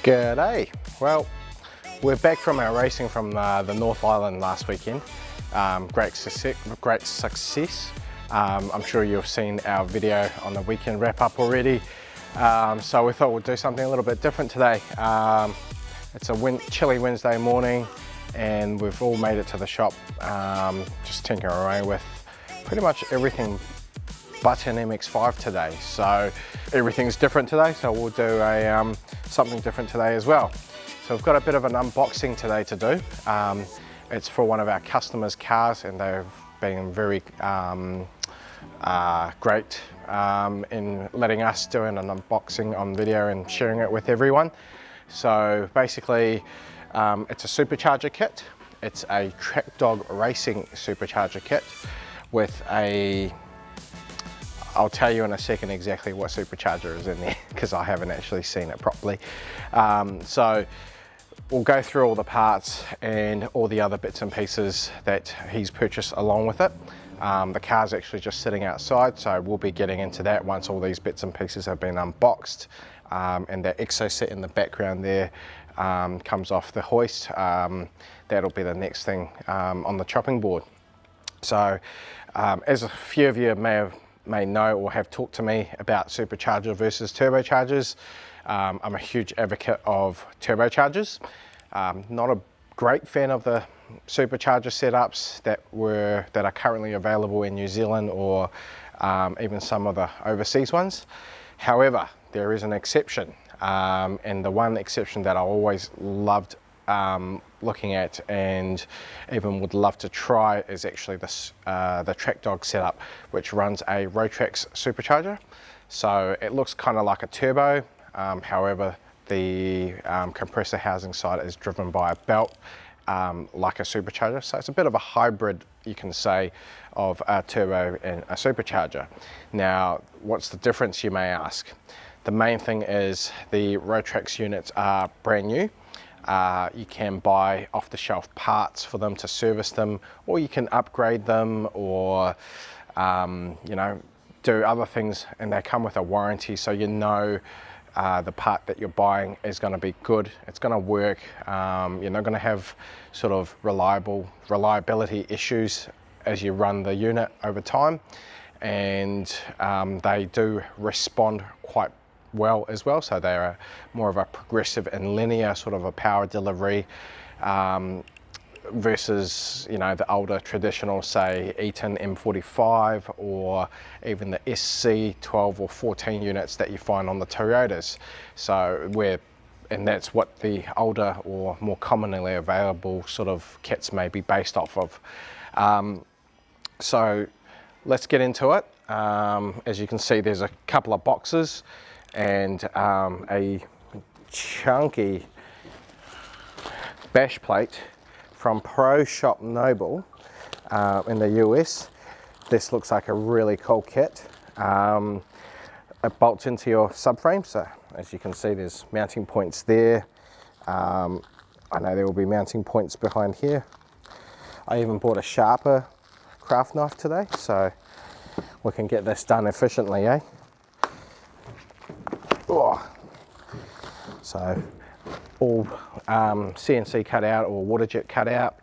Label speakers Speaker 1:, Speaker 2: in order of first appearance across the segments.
Speaker 1: G'day. Well, we're back from our racing from the North Island last weekend. Great success. I'm sure you've seen our video on the weekend wrap up already. So we thought we'd do something a little bit different today. It's a chilly Wednesday morning and we've all made it to the shop, just tinkering away with pretty much everything but an MX-5 today. So everything's different today, so we'll do something different today as well. So we've got a bit of an unboxing today to do. It's for one of our customers' cars and they've been very great in letting us do an unboxing on video and sharing it with everyone. So basically it's a supercharger kit. It's a Track Dog Racing supercharger kit with a, I'll tell you in a second exactly what supercharger is in there because I haven't actually seen it properly. So we'll go through all the parts and all the other bits and pieces that he's purchased along with it. The car's actually just sitting outside, so we'll be getting into that once all these bits and pieces have been unboxed. And that exoset in the background there comes off the hoist. That'll be the next thing on the chopping board. So as a few of you may know or have talked to me about supercharger versus turbochargers, I'm a huge advocate of turbochargers. Not a great fan of the supercharger setups that are currently available in New Zealand or even some of the overseas ones. However, there is an exception, and the one exception that I always loved looking at and even would love to try is actually this, the Track Dog setup, which runs a Roadster supercharger. So it looks kind of like a turbo, however the compressor housing side is driven by a belt like a supercharger. So it's a bit of a hybrid, you can say, of a turbo and a supercharger. Now, what's the difference, you may ask? The main thing is the Roadster units are brand new. You can buy off-the-shelf parts for them to service them, or you can upgrade them, or you know, do other things, and they come with a warranty, so you know the part that you're buying is going to be good, it's going to work. You're not going to have sort of reliability issues as you run the unit over time, and they do respond quite well as well, so they're more of a progressive and linear sort of a power delivery versus, you know, the older traditional, say, Eaton M45 or even the SC 12 or 14 units that you find on the Toyotas. So and that's what the older or more commonly available sort of kits may be based off of. So let's get into it. As you can see, there's a couple of boxes and a chunky bash plate from Pro Shop Noble in the US. This looks like a really cool kit. It bolts into your subframe, so as you can see there's mounting points there. I know there will be mounting points behind here. I even bought a sharper craft knife today, so we can get this done efficiently, eh? Oh. So all CNC cut out or water jet cut out,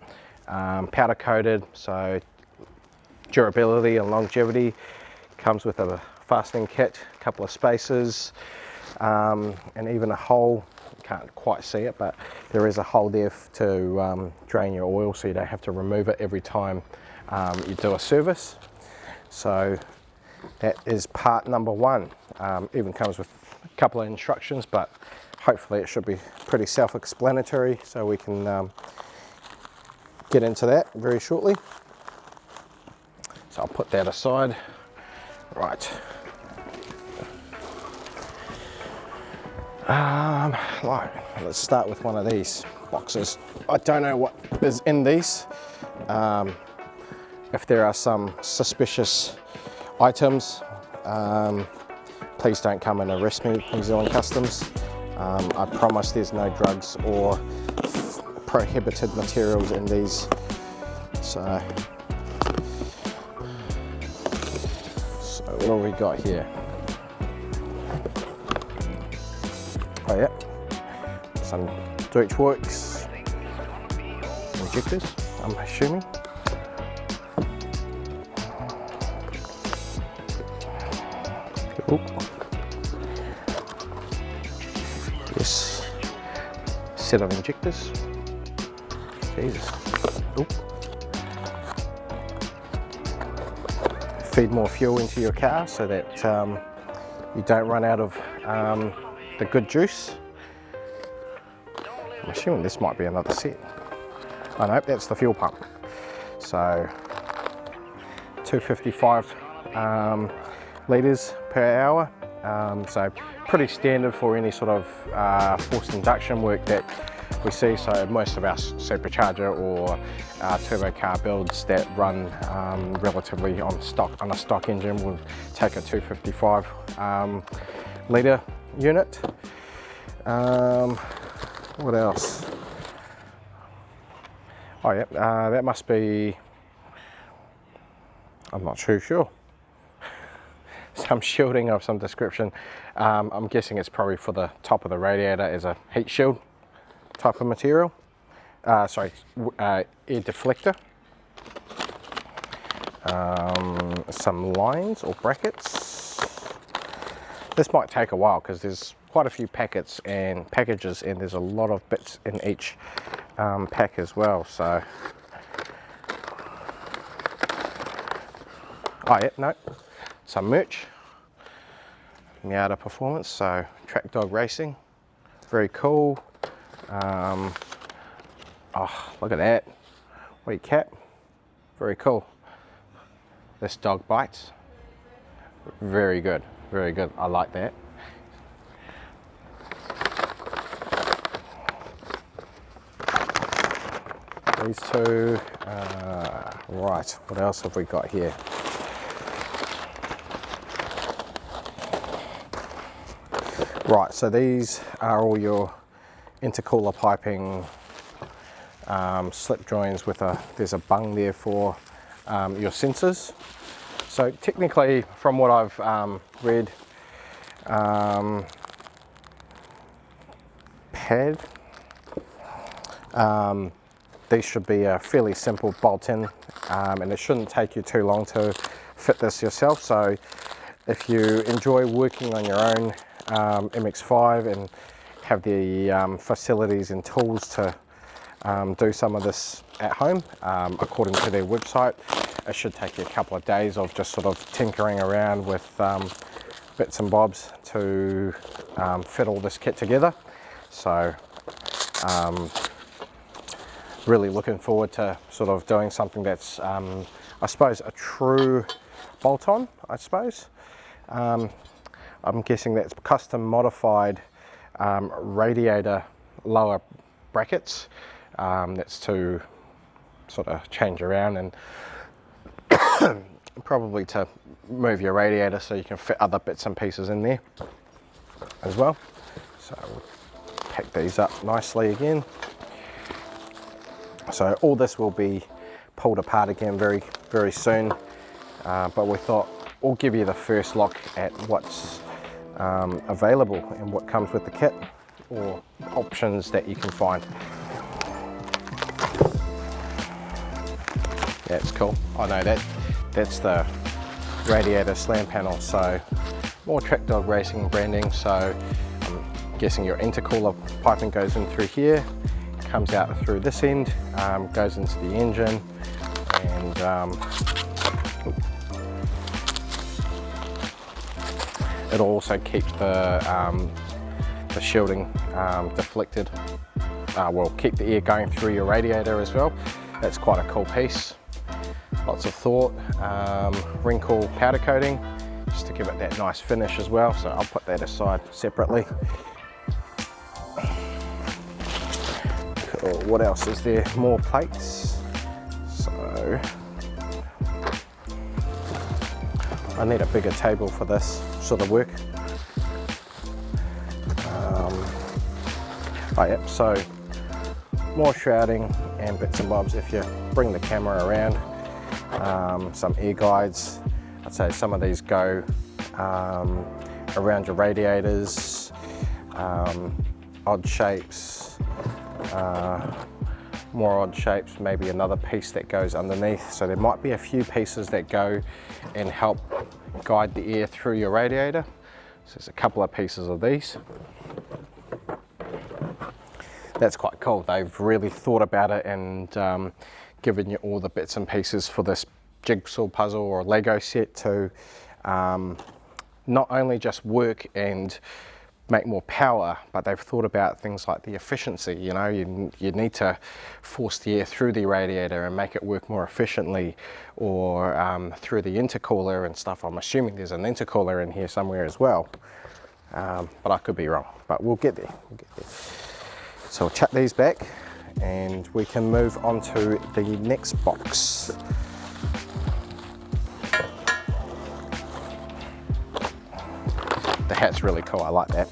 Speaker 1: powder coated, so durability and longevity. Comes with a fastening kit, a couple of spacers, and even a hole. You can't quite see it, but there is a hole there to drain your oil, so you don't have to remove it every time you do a service. So that is part number one. Even comes with a couple of instructions, but hopefully it should be pretty self-explanatory, so we can get into that very shortly. So I'll put that aside. Right. Right, let's start with one of these boxes. I don't know what is in these. If there are some suspicious items, please don't come and arrest me, New Zealand Customs. I promise there's no drugs or prohibited materials in these. So what have we got here? Oh yeah, some Deutschworks injectors, I'm assuming. Oop. Yes, set of injectors. Jesus. Oop. Feed more fuel into your car so that you don't run out of the good juice. I'm assuming this might be another set. Oh no, that's the fuel pump. So 255 litres per hour. So pretty standard for any sort of forced induction work that we see. So most of our supercharger or turbo car builds that run relatively on a stock engine will take a 255 litre unit. What else? Oh yeah, that must be, I'm not too sure. Some shielding of some description. I'm guessing it's probably for the top of the radiator as a heat shield type of material. Sorry, air deflector. Some lines or brackets. This might take a while because there's quite a few packets and packages, and there's a lot of bits in each pack as well. So, oh yeah, no, some merch. Miata Performance, so Track Dog Racing, very cool. Oh, look at that, wee cap, very cool. This dog bites, very good, very good. I like that. These two, right, what else have we got here? Right, so these are all your intercooler piping slip joins with there's a bung there for your sensors. So technically, from what I've read, pad, these should be a fairly simple bolt-in, and it shouldn't take you too long to fit this yourself. So if you enjoy working on your own MX-5 and have the facilities and tools to do some of this at home, according to their website, it should take you a couple of days of just sort of tinkering around with bits and bobs to fit all this kit together. So really looking forward to sort of doing something that's I suppose a true bolt-on, I suppose. I'm guessing that's custom modified radiator lower brackets. That's to sort of change around and probably to move your radiator so you can fit other bits and pieces in there as well. So we'll pack these up nicely again. So all this will be pulled apart again very, very soon. But we thought we'll give you the first look at what's available and what comes with the kit, or options that you can find. Yeah, it's cool. I know that's the radiator slam panel, so more Track Dog Racing branding. So I'm guessing your intercooler piping goes in through here, comes out through this end, goes into the engine, and it'll also keep the shielding deflected. Will keep the air going through your radiator as well. That's quite a cool piece. Lots of thought. Wrinkle powder coating, just to give it that nice finish as well. So I'll put that aside separately. Cool. What else is there? More plates. So I need a bigger table for this sort of work. Oh yeah, so more shrouding and bits and bobs if you bring the camera around. Some air guides. I'd say some of these go around your radiators. odd shapes, more odd shapes, maybe another piece that goes underneath. So there might be a few pieces that go and help guide the air through your radiator. So there's a couple of pieces of these. That's quite cool. They've really thought about it and given you all the bits and pieces for this jigsaw puzzle or Lego set to not only just work and make more power, but they've thought about things like the efficiency. You know, you need to force the air through the radiator and make it work more efficiently, or through the intercooler and stuff. I'm assuming there's an intercooler in here somewhere as well, but I could be wrong, but we'll get there. So we'll chuck these back and we can move on to the next box. The hat's really cool, I like that.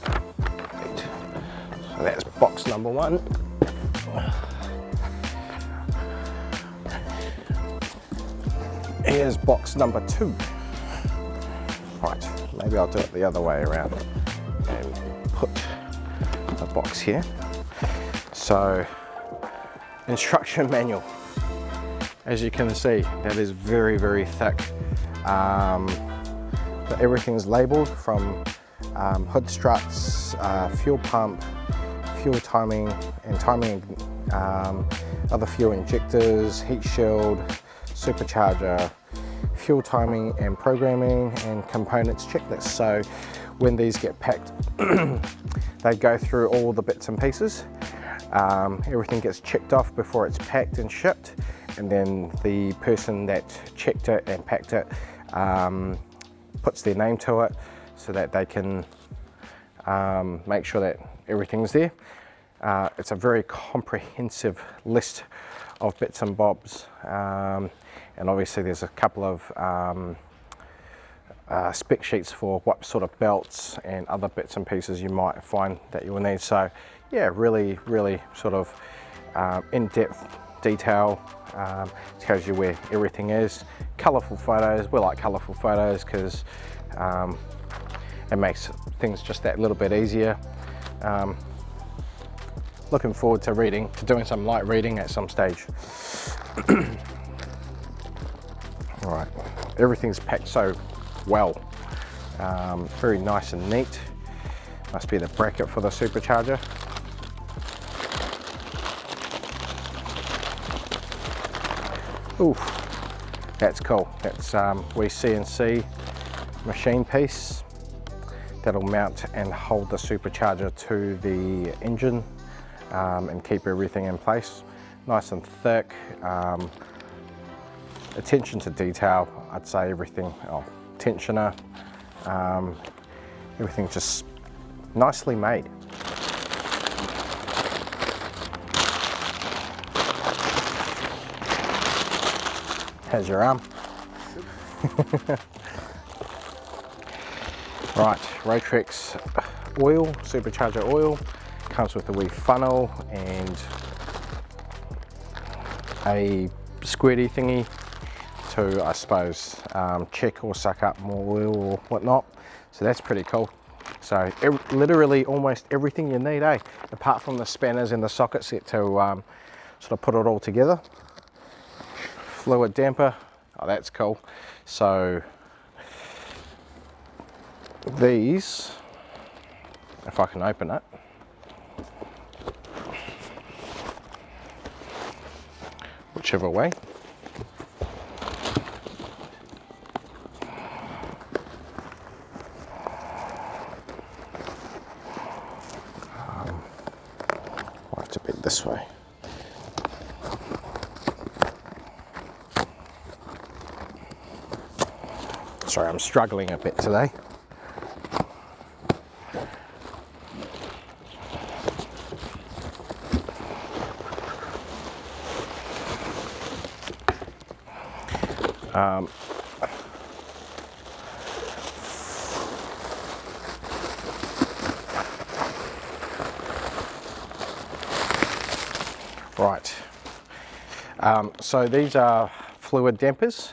Speaker 1: So that's box number one. Here's box number two. Right, maybe I'll do it the other way around and put a box here. So, instruction manual. As you can see, that is very, very thick. But everything's labeled from hood struts, fuel pump, fuel timing and timing, other fuel injectors, heat shield, supercharger, fuel timing and programming, and components checklist. So when these get packed, they go through all the bits and pieces. Everything gets checked off before it's packed and shipped, and then the person that checked it and packed it puts their name to it so that they can make sure that everything's there. It's a very comprehensive list of bits and bobs, and obviously there's a couple of spec sheets for what sort of belts and other bits and pieces you might find that you'll need. So yeah, really sort of in-depth detail. Tells you where everything is. Colourful photos. We like colourful photos because it makes things just that little bit easier. Looking forward to doing some light reading at some stage. All right, everything's packed so well. Very nice and neat. Must be the bracket for the supercharger. Ooh, that's cool. That's we CNC machine piece that'll mount and hold the supercharger to the engine and keep everything in place. Nice and thick. Attention to detail, I'd say everything. Oh, tensioner, everything just nicely made. How's your arm? Right, Rotrex oil, supercharger oil. Comes with a wee funnel and a squirty thingy to, I suppose, check or suck up more oil or whatnot. So that's pretty cool. So literally almost everything you need, eh? Apart from the spanners and the socket set to sort of put it all together. Fluid damper, oh that's cool. So these, if I can open it, whichever way. I'll have to be this way. Sorry, I'm struggling a bit today. Right, so these are fluid dampers.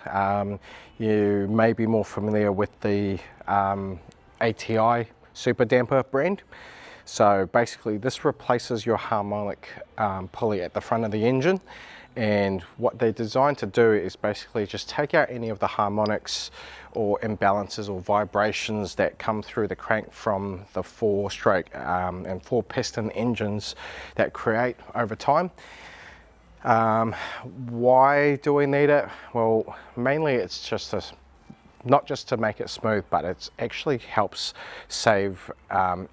Speaker 1: You may be more familiar with the ATI super damper brand. So basically this replaces your harmonic pulley at the front of the engine, and what they're designed to do is basically just take out any of the harmonics or imbalances or vibrations that come through the crank from the 4-stroke and 4-piston engines that create over time. Why do we need it? Well, mainly it's just not just to make it smooth, but it actually helps save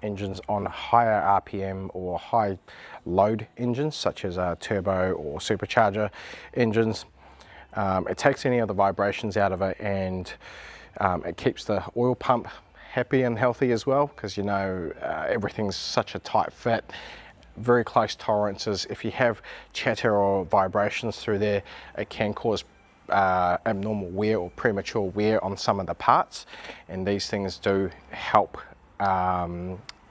Speaker 1: engines on higher RPM or high load engines, such as turbo or supercharger engines. It takes any of the vibrations out of it, and it keeps the oil pump happy and healthy as well, because you know everything's such a tight fit, very close tolerances. If you have chatter or vibrations through there, it can cause abnormal wear or premature wear on some of the parts, and these things do help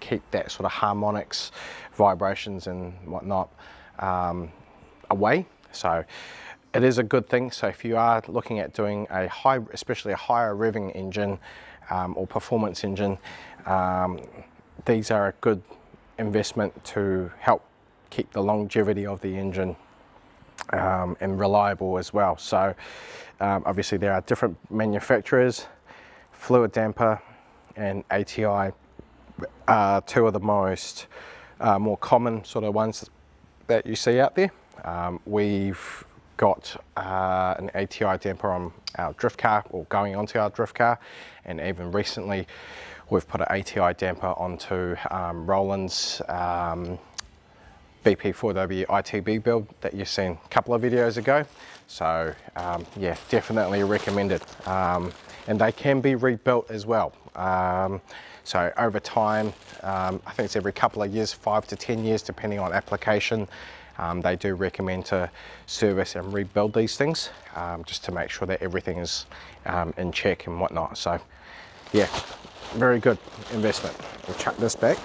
Speaker 1: keep that sort of harmonics, vibrations and whatnot away. So it is a good thing. So if you are looking at doing a high, especially a higher revving engine or performance engine, these are a good investment to help keep the longevity of the engine and reliable as well. So obviously there are different manufacturers. Fluid damper and ATI are two of the most more common sort of ones that you see out there. We've got an ATI damper on our drift car, or going onto our drift car, and even recently we've put an ATI damper onto Roland's BP4W ITB build that you've seen a couple of videos ago. So yeah, definitely recommended, and they can be rebuilt as well. So over time, I think it's every couple of years, 5 to 10 years depending on application, they do recommend to service and rebuild these things, just to make sure that everything is in check and whatnot. So yeah, very good investment. We'll chuck this back.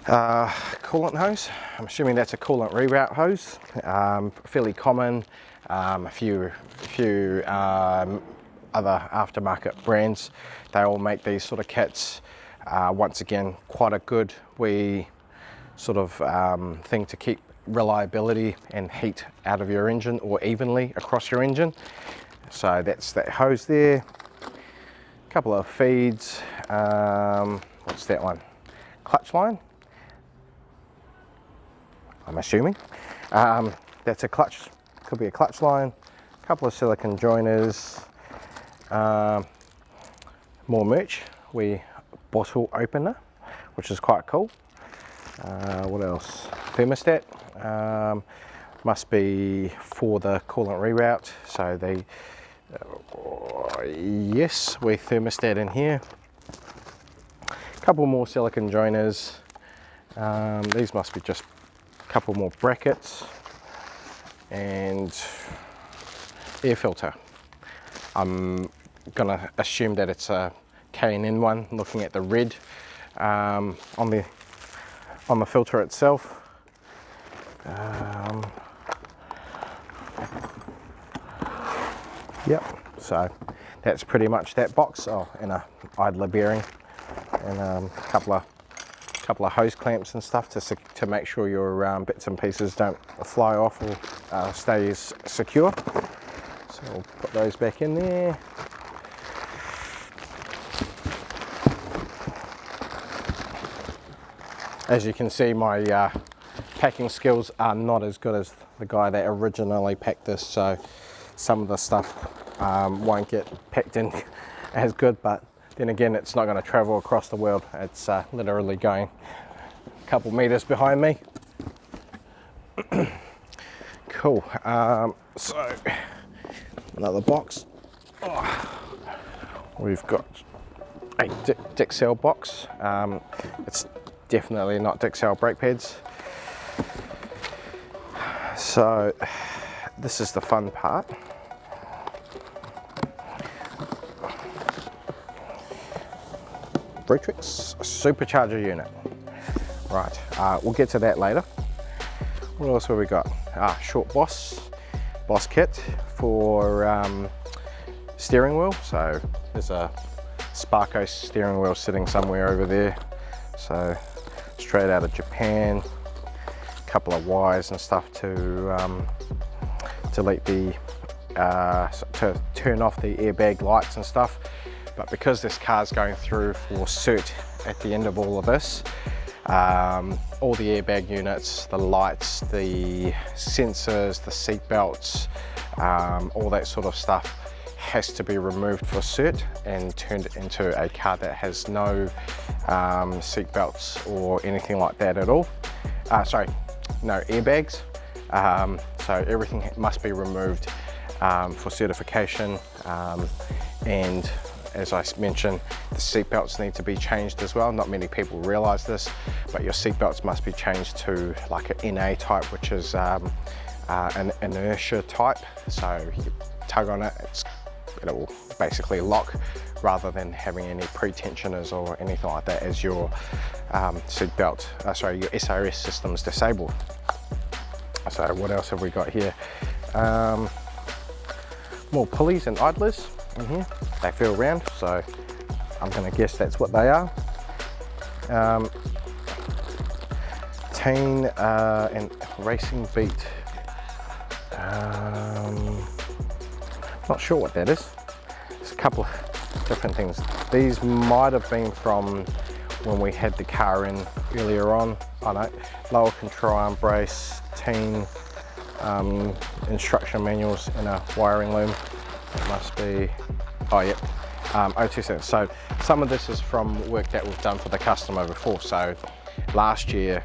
Speaker 1: Coolant hose, I'm assuming that's a coolant reroute hose, fairly common. A few other aftermarket brands, they all make these sort of kits. Once again, quite a good sort of thing to keep reliability and heat out of your engine, or evenly across your engine. So that's that hose there. A couple of feeds. What's that one? Clutch line, I'm assuming. That's a clutch, could be a clutch line. A couple of silicone joiners. More merch. Bottle opener, which is quite cool. What else? Thermostat. Must be for the coolant reroute. So they, yes, we thermostat in here. A couple more silicone joiners. These must be just a couple more brackets, and air filter. I'm gonna assume that it's a K&N one, looking at the red on the filter itself. Yep, so that's pretty much that box. Oh, and a idler bearing, and a couple of hose clamps and stuff to make sure your bits and pieces don't fly off or stays secure. So we'll put those back in there. As you can see, my packing skills are not as good as the guy that originally packed this, so some of the stuff won't get packed in as good, but then again, it's not going to travel across the world. It's literally going a couple meters behind me. Cool. So another box. Oh, we've got a Dixel box. It's definitely not Dixel brake pads. So this is the fun part. Bretrix supercharger unit. Right, we'll get to that later. What else have we got? Short boss kit for steering wheel. So there's a Sparco steering wheel sitting somewhere over there. So straight out of Japan, a couple of wires and stuff to delete the to turn off the airbag lights and stuff. But because this car's going through for cert at the end of all of this, all the airbag units, the lights, the sensors, the seat belts, all that sort of stuff has to be removed for cert and turned into a car that has no seat belts or anything like that at all. Sorry, no airbags. So everything must be removed for certification, and as I mentioned, the seat belts need to be changed as well. Not many people realize this, but your seat belts must be changed to like an NA type, which is an inertia type. So you tug on it, it will basically lock, rather than having any pre-tensioners or anything like that as your seat belt, sorry, your SRS system's disabled. So what else have we got here? More pulleys and idlers in here. They feel round, so I'm going to guess that's what they are. Teen and racing beat. Not sure what that is. There's a couple of different things. These might have been from when we had the car in earlier on. I know, lower control arm brace, teen instruction manuals in a wiring loom. It must be, oh yeah, O2 sensor. So some of this is from work that we've done for the customer before. So last year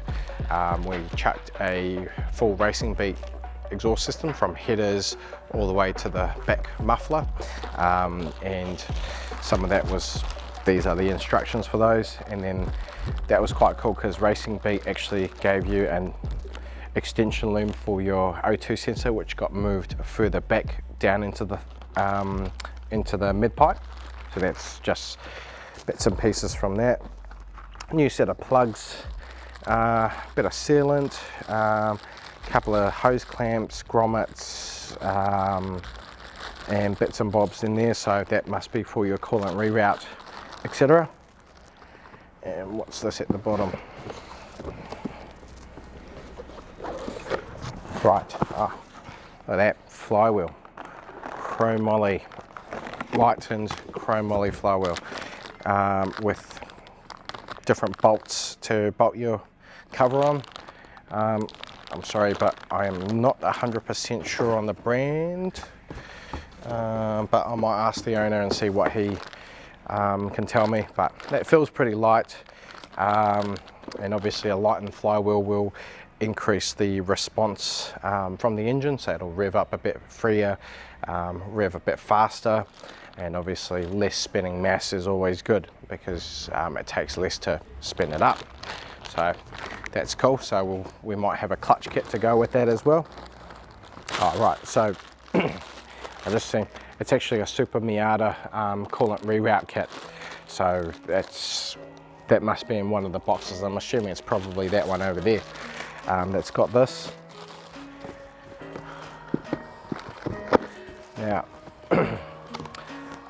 Speaker 1: we chucked a full racing beat exhaust system from headers all the way to the back muffler, and some of that was, these are the instructions for those. And then that was quite cool because Racing Beat actually gave you an extension loom for your O2 sensor, which got moved further back down into the mid pipe. So that's just bits and pieces from that. New set of plugs, bit of sealant, couple of hose clamps, grommets, and bits and bobs in there. So that must be for your coolant reroute, etc. And what's this at the bottom? Right, look at that flywheel, chromoly, light-tinned chromoly flywheel, with different bolts to bolt your cover on. I'm sorry, but I am not 100% sure on the brand, but I might ask the owner and see what he can tell me. But that feels pretty light, and obviously a lightened flywheel will increase the response from the engine, so it'll rev up a bit freer, rev a bit faster, and obviously less spinning mass is always good because it takes less to spin it up. So that's cool. So we might have a clutch kit to go with that as well. Oh, right, so I just think it's actually a Super Miata coolant reroute kit. So that must be in one of the boxes. I'm assuming it's probably that one over there that's got this. Now,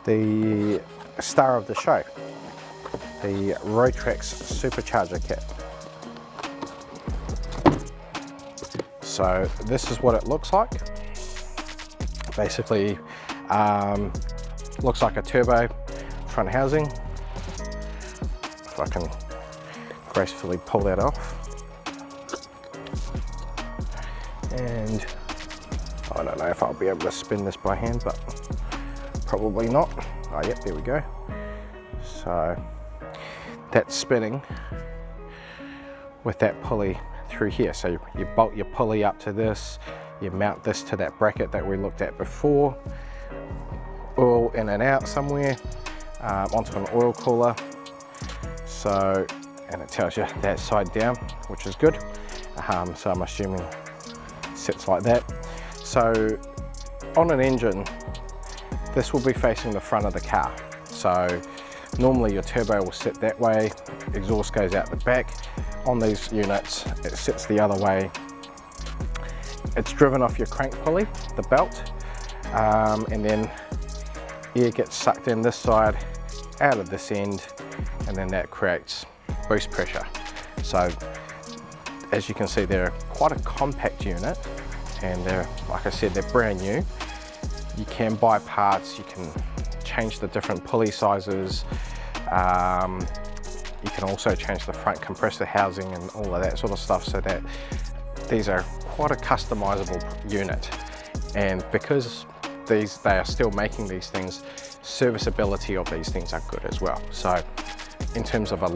Speaker 1: the star of the show, the Roadster supercharger kit. So this is what it looks like. Basically, looks like a turbo front housing. If I can gracefully pull that off. And I don't know if I'll be able to spin this by hand, but probably not. Oh, yep, there we go. So that's spinning with that pulley through here. So you bolt your pulley up to this, you mount this to that bracket that we looked at before, oil in and out somewhere, onto an oil cooler. So, and it tells you that side down, which is good. So I'm assuming it sits like that. So on an engine, this will be facing the front of the car. So normally your turbo will sit that way, exhaust goes out the back. On these units, it sits the other way. It's driven off your crank pulley, the belt, and then air gets sucked in this side, out of this end, and then that creates boost pressure. So as you can see, they're quite a compact unit, and they're, like I said, they're brand new. You can buy parts, you can change the different pulley sizes. You can also change the front compressor housing and all of that sort of stuff, so that these are quite a customizable unit. And because they are still making these things, serviceability of these things are good as well. So in terms of a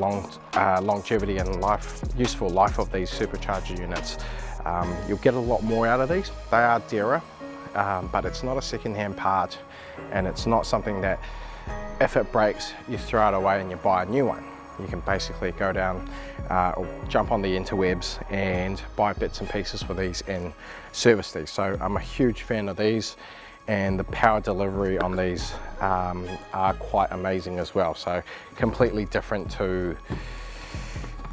Speaker 1: longevity and useful life of these supercharger units, you'll get a lot more out of these. They are dearer, but it's not a second-hand part, and it's not something that if it breaks, you throw it away and you buy a new one. You can basically go down or jump on the interwebs and buy bits and pieces for these and service these. So I'm a huge fan of these, and the power delivery on these are quite amazing as well. So completely different to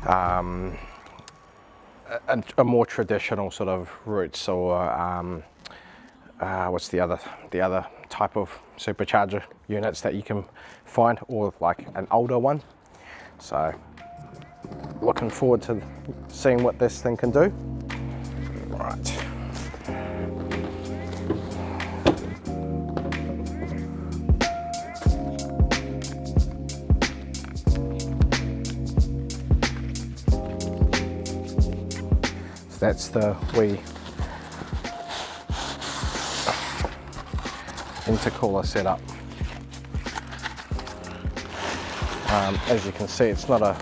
Speaker 1: a more traditional sort of routes, or what's the other type of supercharger units that you can find, or like an older one. So looking forward to seeing what this thing can do. Right. So that's the wee intercooler setup. As you can see, it's not a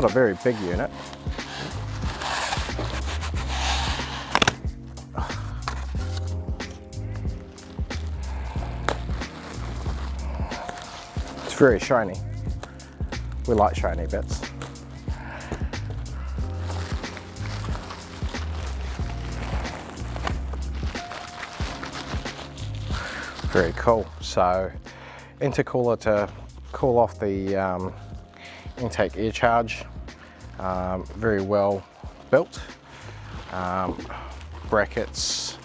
Speaker 1: very big unit. It's very shiny. We like shiny bits. Very cool. So intercooler to cool off the intake air charge, very well built. Brackets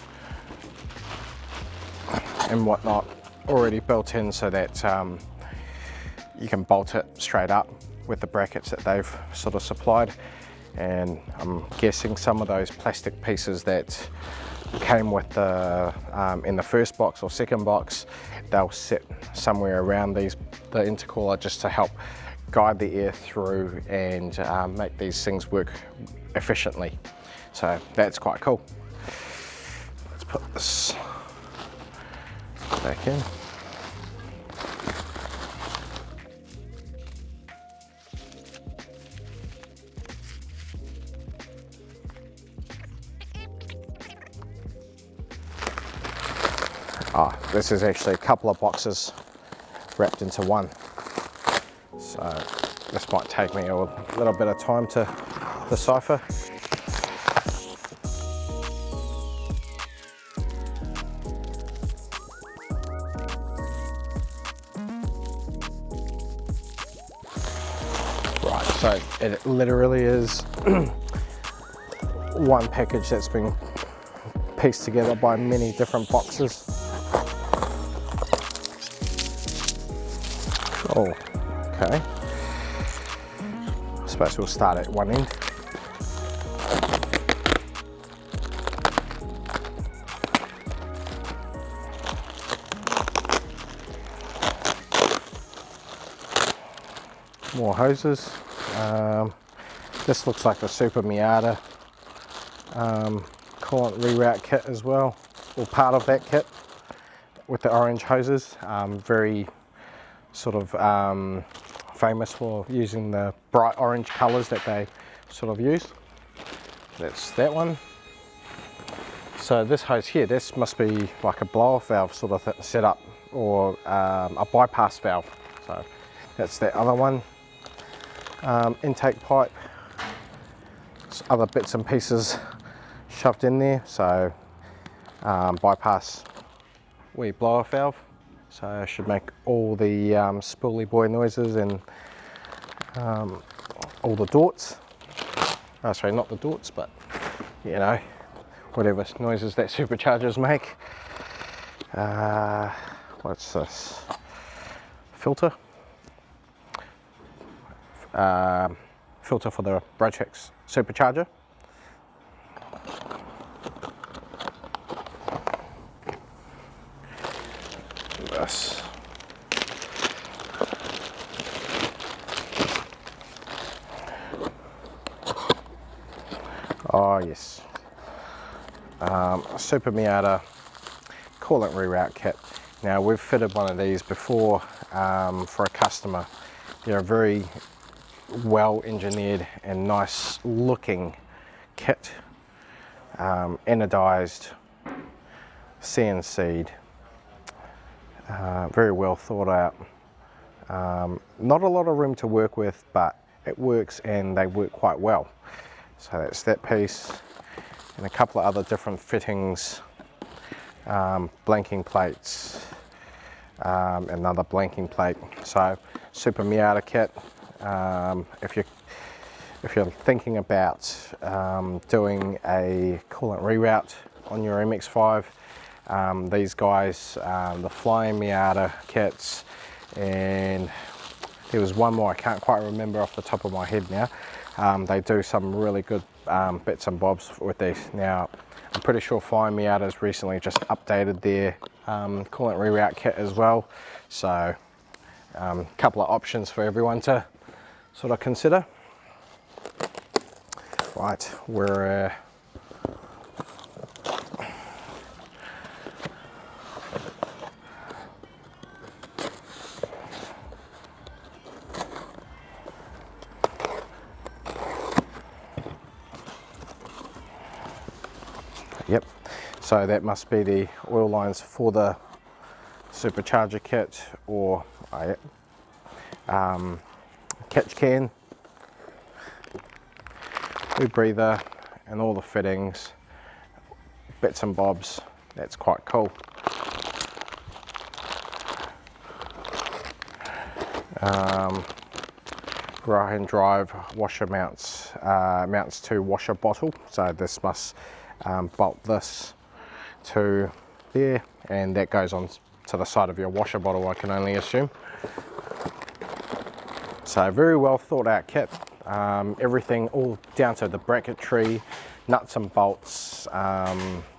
Speaker 1: and whatnot already built in, so that you can bolt it straight up with the brackets that they've sort of supplied. And I'm guessing some of those plastic pieces that came with the in the first box or second box, they'll sit somewhere around the intercooler, just to help guide the air through and make these things work efficiently. So that's quite cool. Let's put this back in. This is actually a couple of boxes wrapped into one. So this might take me a little bit of time to decipher. Right, so it literally is one package that's been pieced together by many different boxes. Oh, okay. I suppose we'll start at one end. More hoses. This looks like a Super Miata coolant reroute kit as well, or part of that kit, with the orange hoses. Very sort of famous for using the bright orange colors that they sort of use. That's that one. So this hose here, this must be like a blow-off valve sort of setup, or a bypass valve. So that's that other one. Intake pipe, other bits and pieces shoved in there. So bypass wee blow-off valve. So I should make all the spoolie boy noises and all the dorts. Oh, sorry, not the dorts, but you know, whatever noises that superchargers make. What's this? Filter. filter for the Roadster supercharger. This. Oh yes, Super Miata coolant reroute kit. Now we've fitted one of these before for a customer. They're a very well engineered and nice looking kit, anodized, CNC'd, very well thought out. Not a lot of room to work with, but it works and they work quite well. So that's that piece, and a couple of other different fittings, blanking plates, another blanking plate. So Super Miata kit. If you're thinking about doing a coolant reroute on your MX-5, these guys, the Flying Miata kits, and there was one more I can't quite remember off the top of my head now. They do some really good bits and bobs with these. Now, I'm pretty sure Flying Miata's recently just updated their coolant reroute kit as well. So, a couple of options for everyone to sort of consider. Right, we're yep, so that must be the oil lines for the supercharger kit, or catch can, rebreather, and all the fittings, bits and bobs. That's quite cool. Right hand drive washer mounts, mounts to washer bottle, so this must bolt this to there, and that goes on to the side of your washer bottle, I can only assume. So very well thought out kit. Everything all down to the bracketry, nuts and bolts,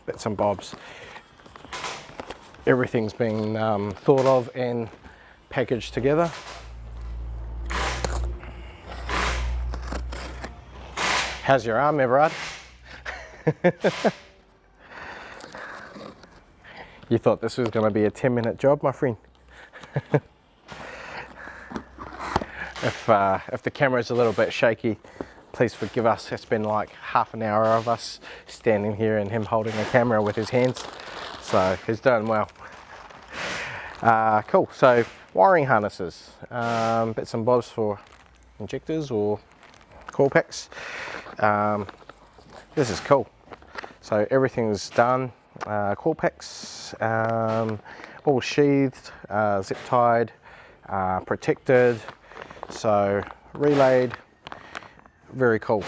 Speaker 1: bits and bobs. Everything's been thought of and packaged together. How's your arm, Everard? You thought this was going to be a 10-minute job, my friend? If the camera's a little bit shaky, please forgive us. It's been like half an hour of us standing here and him holding a camera with his hands. So he's doing well. Cool, so wiring harnesses, bits and bobs for injectors or coil packs. This is cool. So everything's done, coil packs, all sheathed, zip tied, protected, so relayed, very cool.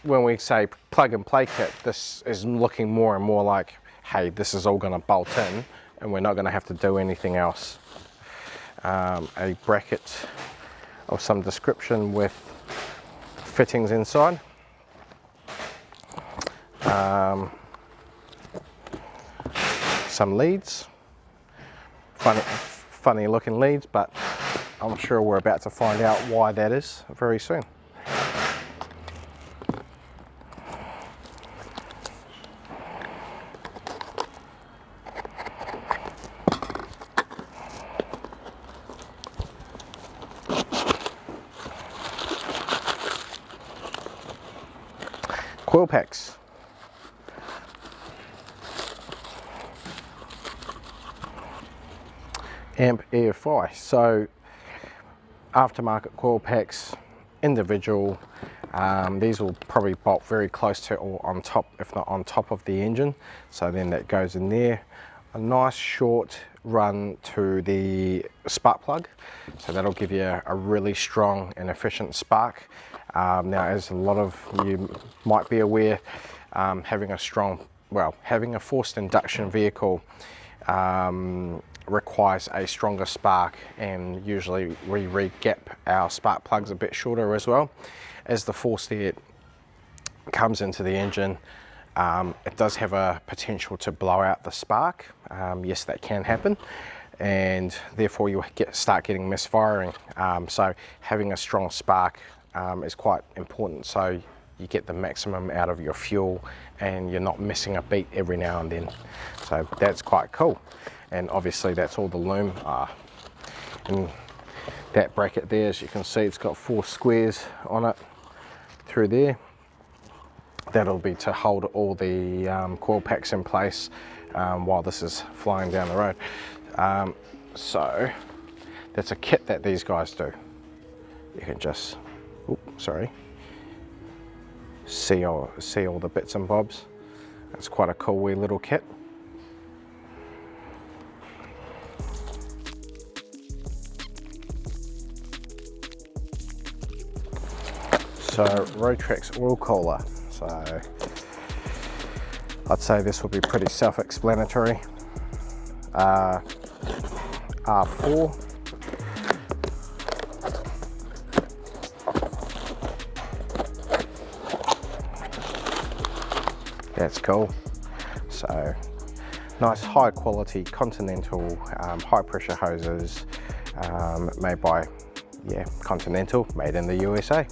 Speaker 1: When we say plug and play kit, this is looking more and more like, hey, this is all going to bolt in and we're not going to have to do anything else. A bracket of some description with fittings inside. Some leads, funny looking leads, but I'm sure we're about to find out why that is very soon. Coil packs. Amp EFI, so aftermarket coil packs, individual. These will probably bolt very close to or on top, if not on top of the engine, so then that goes in there. A nice short run to the spark plug, so that'll give you a really strong and efficient spark. Now, as a lot of you might be aware, having a forced induction vehicle requires a stronger spark, and usually we re-gap our spark plugs a bit shorter as well. As the force there comes into the engine, it does have a potential to blow out the spark. Yes, that can happen, and therefore you start getting misfiring. So having a strong spark is quite important, so you get the maximum out of your fuel and you're not missing a beat every now and then. So that's quite cool, and obviously that's all the loom. And that bracket there, as you can see, it's got 4 squares on it through there. That'll be to hold all the coil packs in place while this is flying down the road. So that's a kit that these guys do. You can just, see all the bits and bobs. It's quite a cool wee little kit. So Roadster's oil cooler. So I'd say this will be pretty self-explanatory. R4. That's cool. So nice high quality Continental high pressure hoses, made by Continental, made in the USA.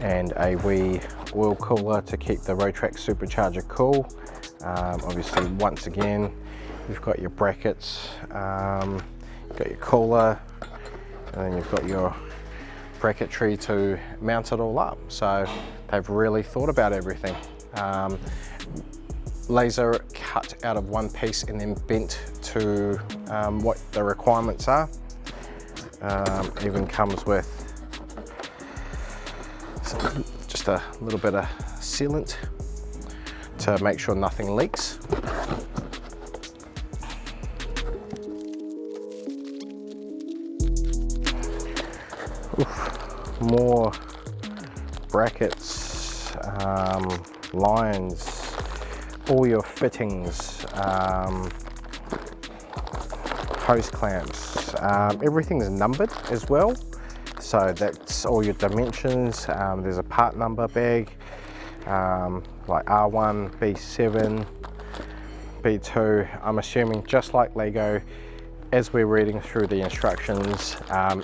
Speaker 1: And a wee oil cooler to keep the Roadster supercharger cool. Obviously, once again, you've got your brackets, you've got your cooler, and then you've got your bracketry to mount it all up. So they've really thought about everything. Laser cut out of one piece and then bent to what the requirements are. Even comes with just a little bit of sealant to make sure nothing leaks. More brackets, lines, all your fittings, hose clamps, everything's numbered as well. So that's all your dimensions. There's a part number bag, like R1, B7, B2. I'm assuming just like Lego, as we're reading through the instructions,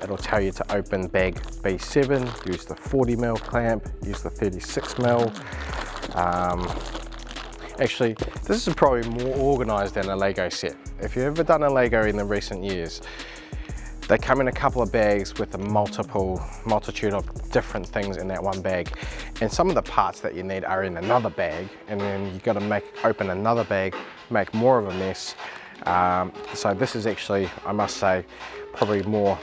Speaker 1: it'll tell you to open bag B7, use the 40mm clamp, use the 36mm. Actually, this is probably more organized than a Lego set. If you've ever done a Lego in the recent years, they come in a couple of bags with a multitude of different things in that one bag. And some of the parts that you need are in another bag, and then you've got to open another bag, make more of a mess. So this is actually, I must say, probably more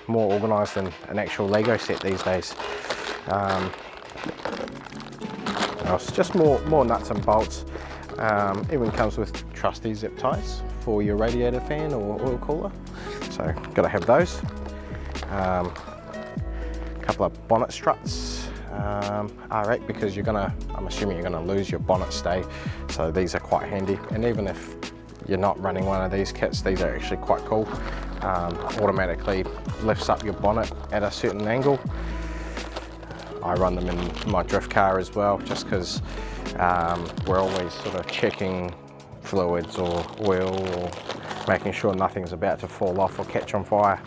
Speaker 1: organized than an actual Lego set these days. It's just more nuts and bolts. Even comes with trusty zip ties for your radiator fan or oil cooler. So got to have those. A couple of bonnet struts, R8, because I'm assuming you're gonna lose your bonnet stay. So these are quite handy. And even if you're not running one of these kits, these are actually quite cool. Automatically lifts up your bonnet at a certain angle. I run them in my drift car as well, just because we're always sort of checking fluids or oil, or making sure nothing's about to fall off or catch on fire.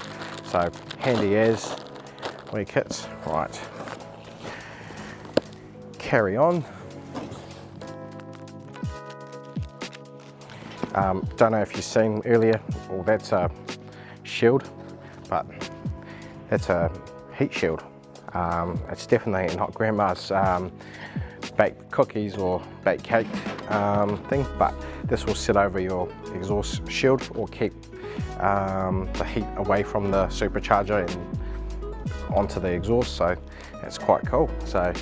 Speaker 1: So handy as wee kits. Right, carry on. Don't know if you've seen earlier, well, that's a shield, but that's a heat shield. It's definitely not grandma's baked cookies or baked cake thing, but this will sit over your exhaust shield or keep the heat away from the supercharger and onto the exhaust, so that's quite cool. So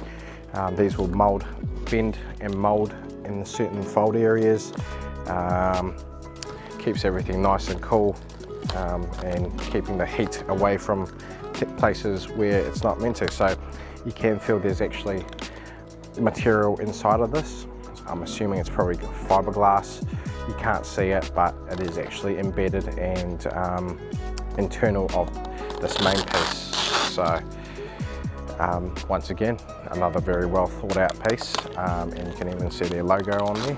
Speaker 1: these will bend and mold in certain fold areas, keeps everything nice and cool, and keeping the heat away from places where it's not meant to. So you can feel there's actually material inside of this. I'm assuming it's probably fiberglass, You can't see it, but it is actually embedded and internal of this main piece. So once again, another very well thought out piece, and you can even see their logo on there.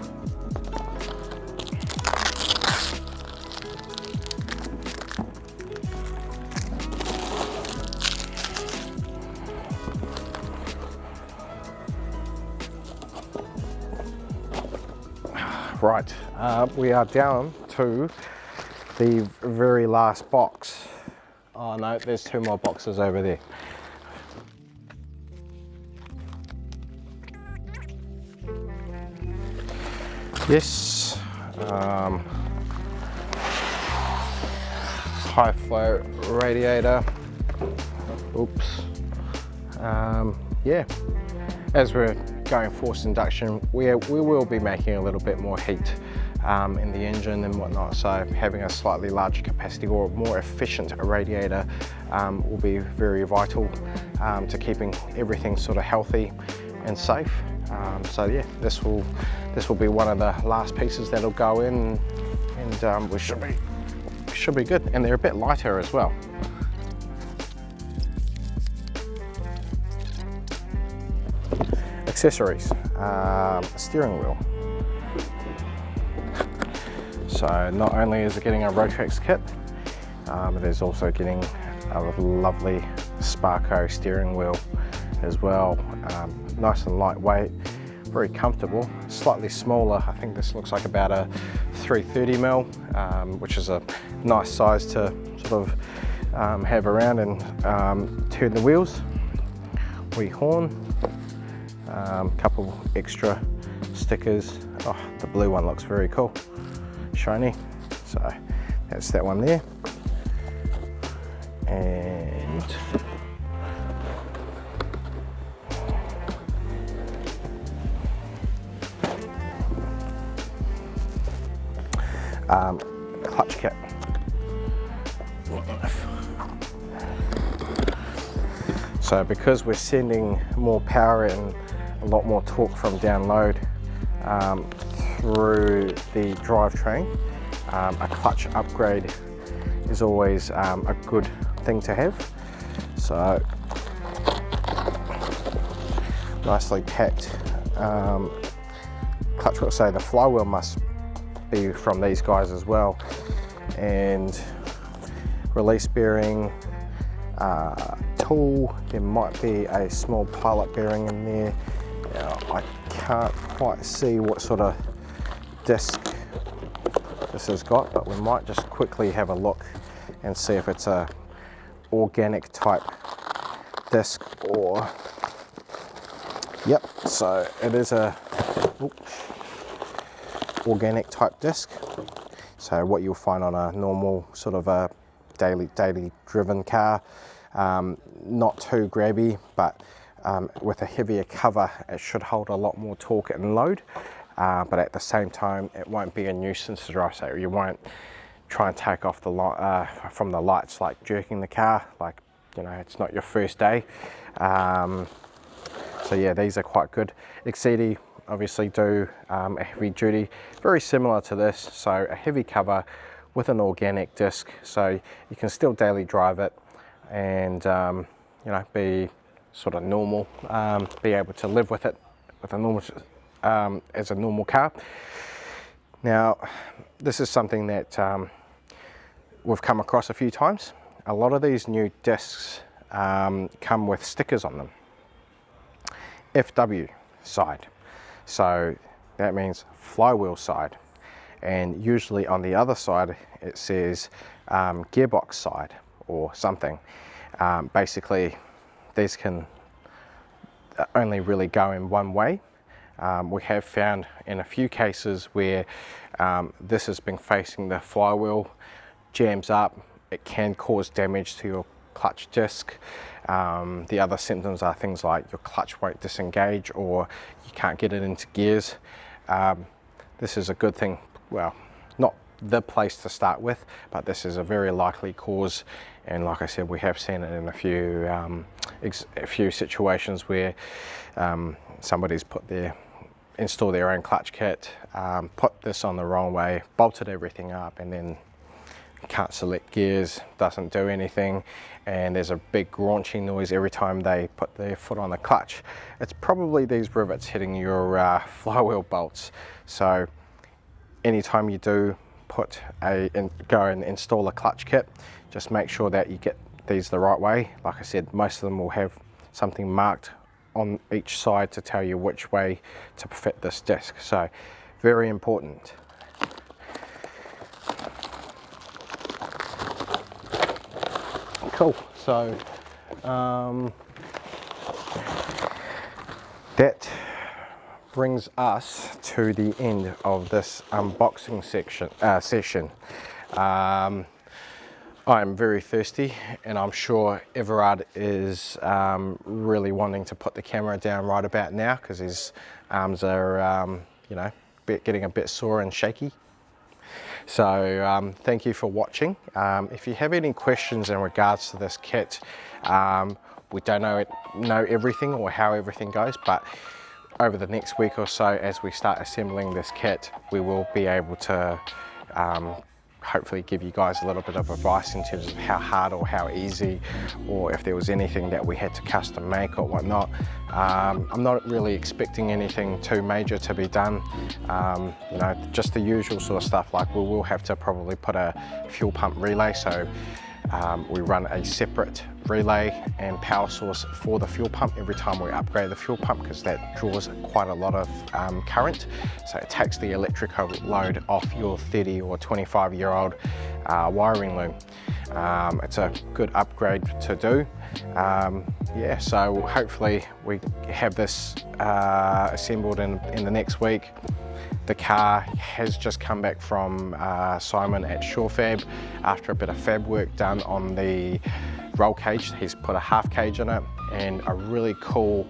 Speaker 1: Right, we are down to the very last box. Oh no, there's 2 more boxes over there. Yes, high flow radiator. Oops. Yeah, as we're going forced induction, we will be making a little bit more heat in the engine and whatnot, so having a slightly larger capacity or more efficient radiator will be very vital to keeping everything sort of healthy and safe. So yeah, this will be one of the last pieces that'll go in, and we should be good. And they're a bit lighter as well. Accessories, steering wheel. So not only is it getting a Roadster kit, it is also getting a lovely Sparco steering wheel as well. Nice and lightweight, very comfortable, slightly smaller. I think this looks like about a 330mm, which is a nice size to sort of have around and turn the wheels. Wee horn, couple extra stickers. Oh, the blue one looks very cool, shiny. So that's that one there. And clutch kit. So because we're sending more power and a lot more torque from down load through the drivetrain, a clutch upgrade is always a good thing to have. So nicely packed clutch wheel. So the flywheel must be from these guys as well, and release bearing, tool. There might be a small pilot bearing in there. Now, I can't quite see what sort of disc this has got, but we might just quickly have a look and see if it's a organic type disc or, yep, so it is a organic type disc. So what you'll find on a normal sort of a daily driven car, not too grabby, but with a heavier cover it should hold a lot more torque and load, but at the same time it won't be a nuisance to drive. So you won't try and take off the light from the lights, like jerking the car, like, you know, it's not your first day. So yeah, these are quite good. Exceedy obviously do a heavy duty, very similar to this, so a heavy cover with an organic disc, so you can still daily drive it and you know, be sort of normal, be able to live with it with a normal as a normal car. Now this is something that we've come across a few times. A lot of these new discs come with stickers on them, FW side, so that means flywheel side, and usually on the other side it says gearbox side or something. Basically these can only really go in one way. We have found in a few cases where this has been facing the flywheel, jams up, it can cause damage to your clutch disc. The other symptoms are things like your clutch won't disengage or you can't get it into gears. This is a good thing, well, not the place to start with, but this is a very likely cause, and like I said, we have seen it in a few situations where somebody's put their install their own clutch kit, put this on the wrong way, bolted everything up, and then can't select gears, doesn't do anything, and there's a big graunching noise every time they put their foot on the clutch. It's probably these rivets hitting your flywheel bolts. So anytime you do go and install a clutch kit, just make sure that you get these the right way. Like I said, most of them will have something marked on each side to tell you which way to fit this disc, so very important. Cool, so that brings us to the end of this unboxing session. I'm very thirsty, and I'm sure Everard is really wanting to put the camera down right about now because his arms are, you know, getting a bit sore and shaky. So thank you for watching. If you have any questions in regards to this kit, we don't know everything or how everything goes, but over the next week or so, as we start assembling this kit, we will be able to hopefully give you guys a little bit of advice in terms of how hard or how easy, or if there was anything that we had to custom make or whatnot. I'm not really expecting anything too major to be done. You know, just the usual sort of stuff, like we will have to probably put a fuel pump relay, so we run a separate relay and power source for the fuel pump every time we upgrade the fuel pump, because that draws quite a lot of current, so it takes the electrical load off your 30 or 25-year-old wiring loom. It's a good upgrade to do. Yeah, so hopefully we have this assembled in the next week. The car has just come back from Simon at SureFab after a bit of fab work done on the roll cage. He's put a half cage in it and a really cool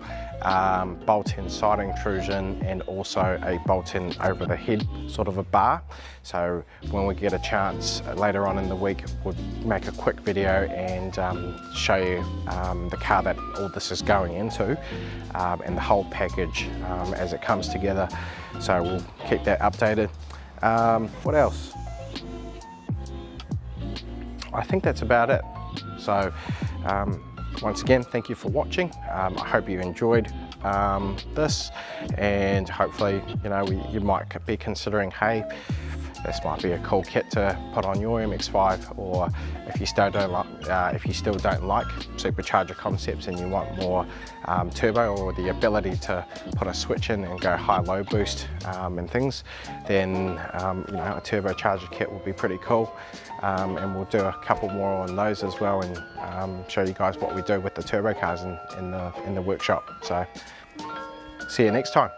Speaker 1: bolt-in side intrusion, and also a bolt-in over the head sort of a bar. So when we get a chance later on in the week, we'll make a quick video and show you the car that all this is going into, and the whole package as it comes together. So we'll keep that updated. What else? I think that's about it. So once again, thank you for watching. I hope you enjoyed this, and hopefully, you know, you might be considering, hey, this might be a cool kit to put on your MX-5, or if you still don't like supercharger concepts and you want more turbo, or the ability to put a switch in and go high-low boost and things, then you know, a turbocharger kit will be pretty cool. And we'll do a couple more on those as well, and show you guys what we do with the turbo cars in the workshop. So see you next time.